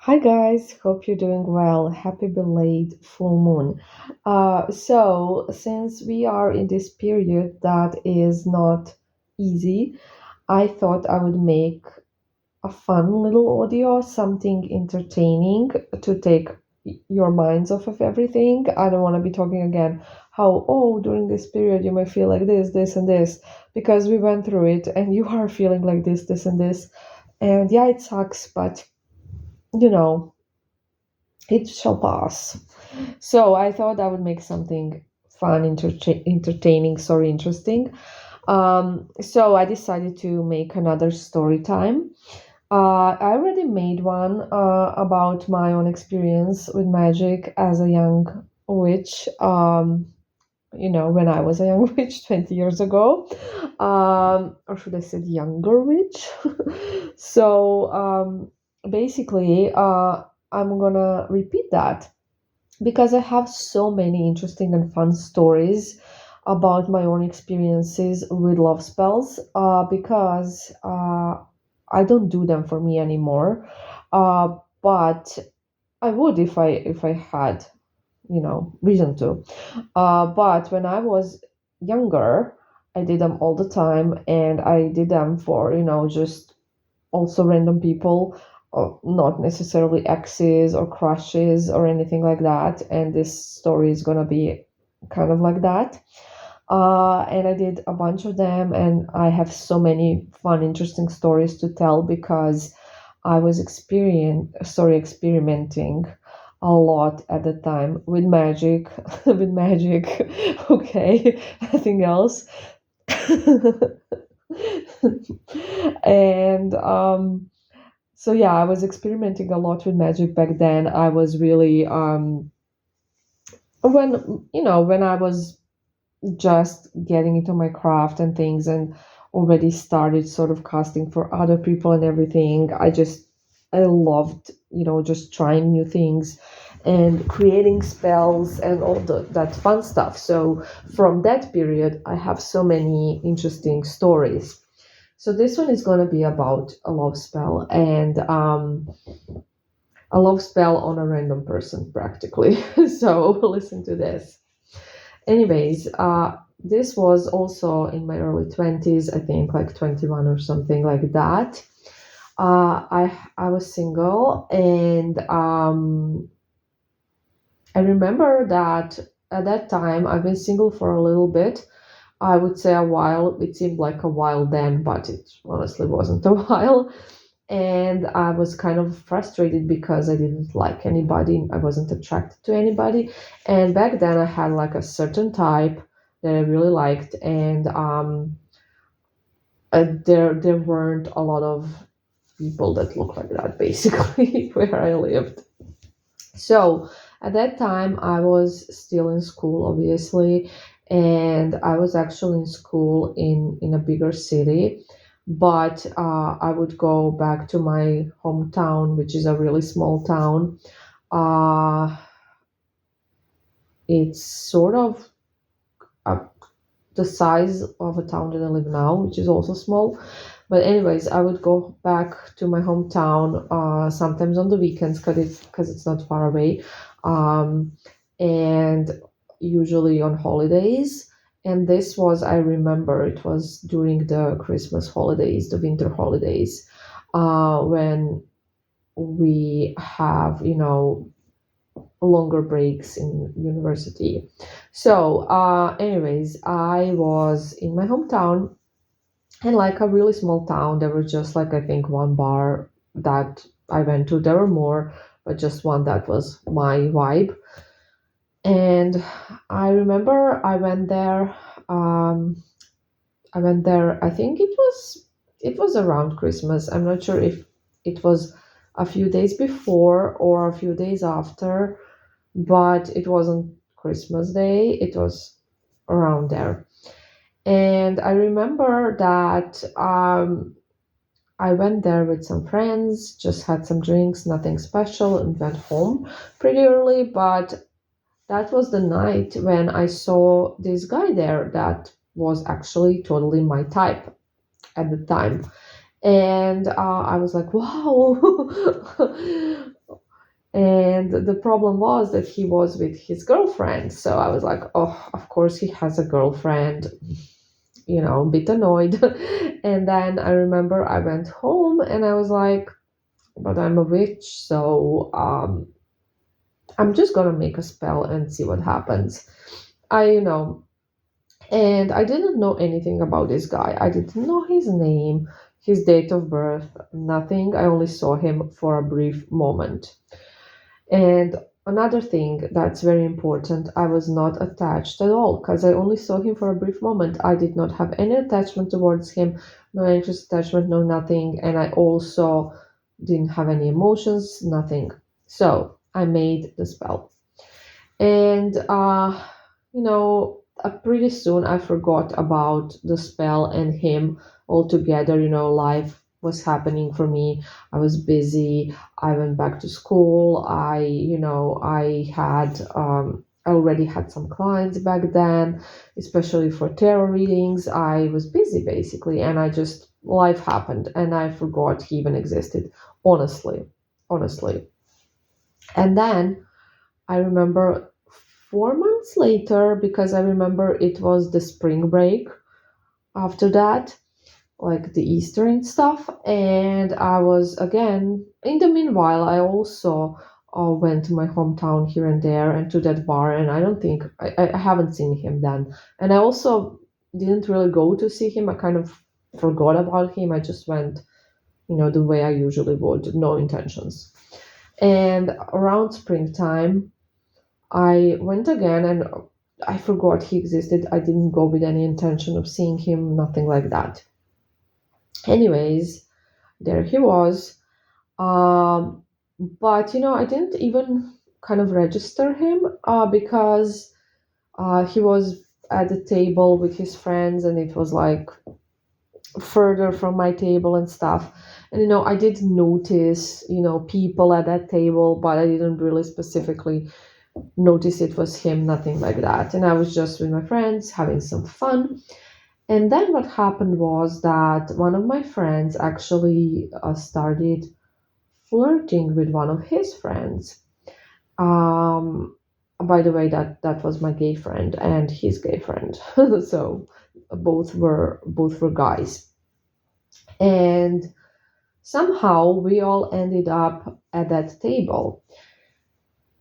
Hi guys, hope you're doing well. Happy belated full moon. Since we are in this period that is not easy, I thought I would make a fun little audio, something entertaining to take your minds off of everything. I don't want to be talking again how, oh, during this period you may feel like this, and this, because we went through it and you are feeling like this, and this. And yeah, it sucks, but you know it shall pass. So I thought I would make something fun, entertaining, sorry, interesting. So I decided to make another story time. I already made one about my own experience with magic as a young witch. When I was a young witch 20 years ago, or should I say younger witch? So basically, I'm gonna repeat that because I have so many interesting and fun stories about my own experiences with love spells. Because I don't do them for me anymore, but I would if I had reason to. But when I was younger, I did them all the time, and I did them for just also random people, not necessarily exes or crushes or anything like that. And this story is gonna be kind of like that. And I did a bunch of them, and I have so many fun, interesting stories to tell because I was experimenting a lot at the time with magic, with magic. Okay, nothing else. and So yeah, I was experimenting a lot with magic back then. I was really when I was just getting into my craft and things and already started sort of casting for other people and everything. I loved, just trying new things and creating spells and all that fun stuff. So from that period, I have so many interesting stories. So this one is going to be about a love spell and a love spell on a random person practically. So listen to this. Anyways, this was also in my early 20s, I think like 21 or something like that. I was single, and I remember that at that time I've been single for a little bit. I would say a while. It seemed like a while then, but it honestly wasn't a while. And I was kind of frustrated because I didn't like anybody. I wasn't attracted to anybody. And back then I had like a certain type that I really liked, and there weren't a lot of people that looked like that basically where I lived. So at that time, I was still in school, obviously, and I was actually in school in a bigger city. But I would go back to my hometown, which is a really small town. Uh, it's sort of uh, the size of a town that I live now, which is also small. But anyways, I would go back to my hometown sometimes on the weekends because it's not far away, um, and usually on holidays. And this was, I remember, it was during the Christmas holidays, the winter holidays, when we have longer breaks in university. So, anyways, I was in my hometown, and like a really small town, there was just like I think one bar that I went to. There were more, but just one that was my vibe. And I remember Um, I went there. I think it was around Christmas. I'm not sure if it was a few days before or a few days after, but it wasn't Christmas Day. It was around there. And I remember that I went there with some friends, just had some drinks, nothing special, and went home pretty early. But that was the night when I saw this guy there that was actually totally my type at the time. And I was like, wow, And the problem was that he was with his girlfriend. So I was like, oh, of course he has a girlfriend, a bit annoyed. And then I remember I went home and I was like, but I'm a witch, so I'm just gonna make a spell and see what happens. And I didn't know anything about this guy. I didn't know his name, his date of birth, nothing. I only saw him for a brief moment. And another thing that's very important, I was not attached at all because I only saw him for a brief moment. I did not have any attachment towards him, no anxious attachment, no nothing. And I also didn't have any emotions, nothing. So I made the spell. And, pretty soon I forgot about the spell and him altogether. Life was happening for me. I was busy. I went back to school. I already had some clients back then, especially for tarot readings. I was busy basically, and life happened, and I forgot he even existed, honestly. Honestly. And then I remember 4 months later, because I remember it was the spring break after that, like the Easter and stuff. And I was again, in the meanwhile, I also went to my hometown here and there and to that bar. And I don't think, I haven't seen him then. And I also didn't really go to see him. I kind of forgot about him. I just went, the way I usually would, no intentions. And around springtime, I went again and I forgot he existed. I didn't go with any intention of seeing him, nothing like that. Anyways, there he was. Um, but I didn't even kind of register him because he was at the table with his friends and it was like further from my table and stuff. And I did notice, people at that table, but I didn't really specifically notice it was him, nothing like that. And I was just with my friends having some fun. And then what happened was that one of my friends actually started flirting with one of his friends. Um, by the way, that was my gay friend and his gay friend. So both were guys. And somehow we all ended up at that table.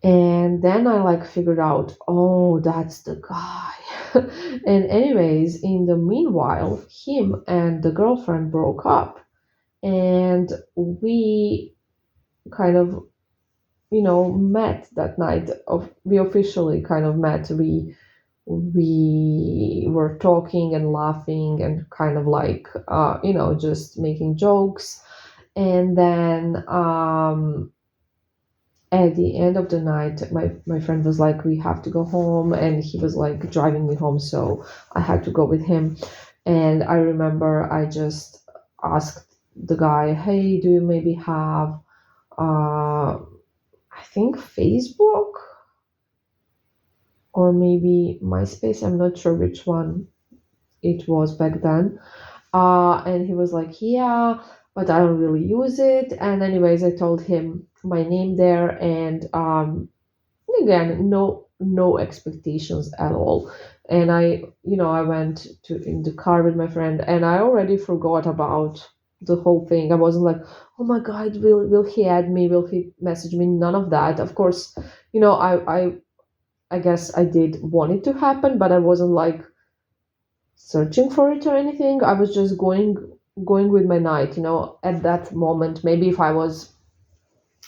And then I like figured out, oh, that's the guy. And anyways, in the meanwhile, him and the girlfriend broke up, and we kind of, met that night. We officially kind of met. We were talking and laughing and kind of like, just making jokes. And then at the end of the night, my friend was like, we have to go home, and he was like driving me home, so I had to go with him. And I remember I just asked the guy, hey, do you maybe have I think Facebook or maybe MySpace? I'm not sure which one it was back then. And he was like, yeah, but I don't really use it. And anyways, I told him my name there, and again, no expectations at all. And I went to in the car with my friend, and I already forgot about the whole thing. I wasn't like, oh my god, will he add me? Will he message me? None of that. Of course, I guess I did want it to happen, but I wasn't like searching for it or anything. I was just going with my night, at that moment. Maybe if I was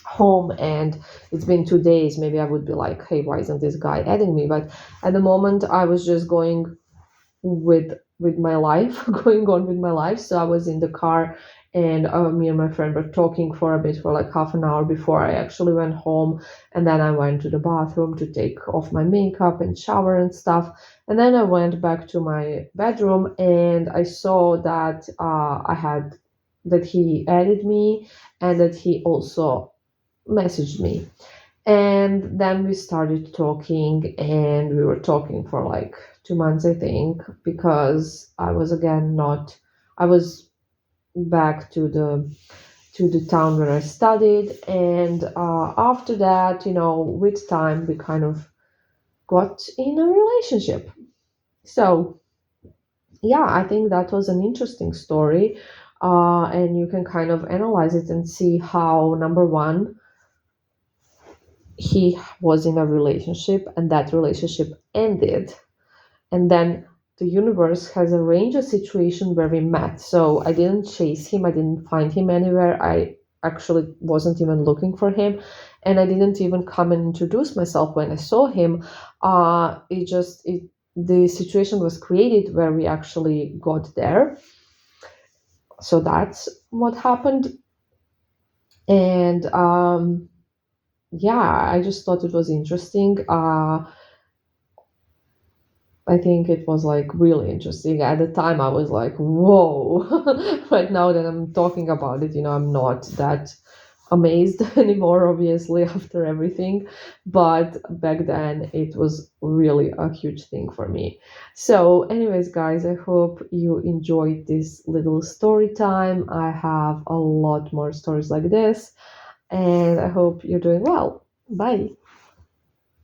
home and it's been 2 days, maybe I would be like, hey, why isn't this guy adding me? But at the moment I was just going with my life, going on with my life. So I was in the car, and me and my friend were talking for a bit, for like half an hour before I actually went home. And then I went to the bathroom to take off my makeup and shower and stuff. And then I went back to my bedroom, and I saw that that he added me, and that he also messaged me. And then we started talking, and we were talking for like 2 months, I think, because I was again not, I was back to the town where I studied. And after that, with time, we kind of got in a relationship. So, yeah, I think that was an interesting story. And you can kind of analyze it and see how, number one, he was in a relationship and that relationship ended. And then the universe has arranged a situation where we met. So I didn't chase him, I didn't find him anywhere. I actually wasn't even looking for him. And I didn't even come and introduce myself when I saw him. The situation was created where we actually got there. So that's what happened. And yeah, I just thought it was interesting. I think it was like really interesting. At the time, I was like, whoa. Right now that I'm talking about it, I'm not that amazed anymore, obviously, after everything. But back then, it was really a huge thing for me. So, anyways, guys, I hope you enjoyed this little story time. I have a lot more stories like this, and I hope you're doing well. Bye.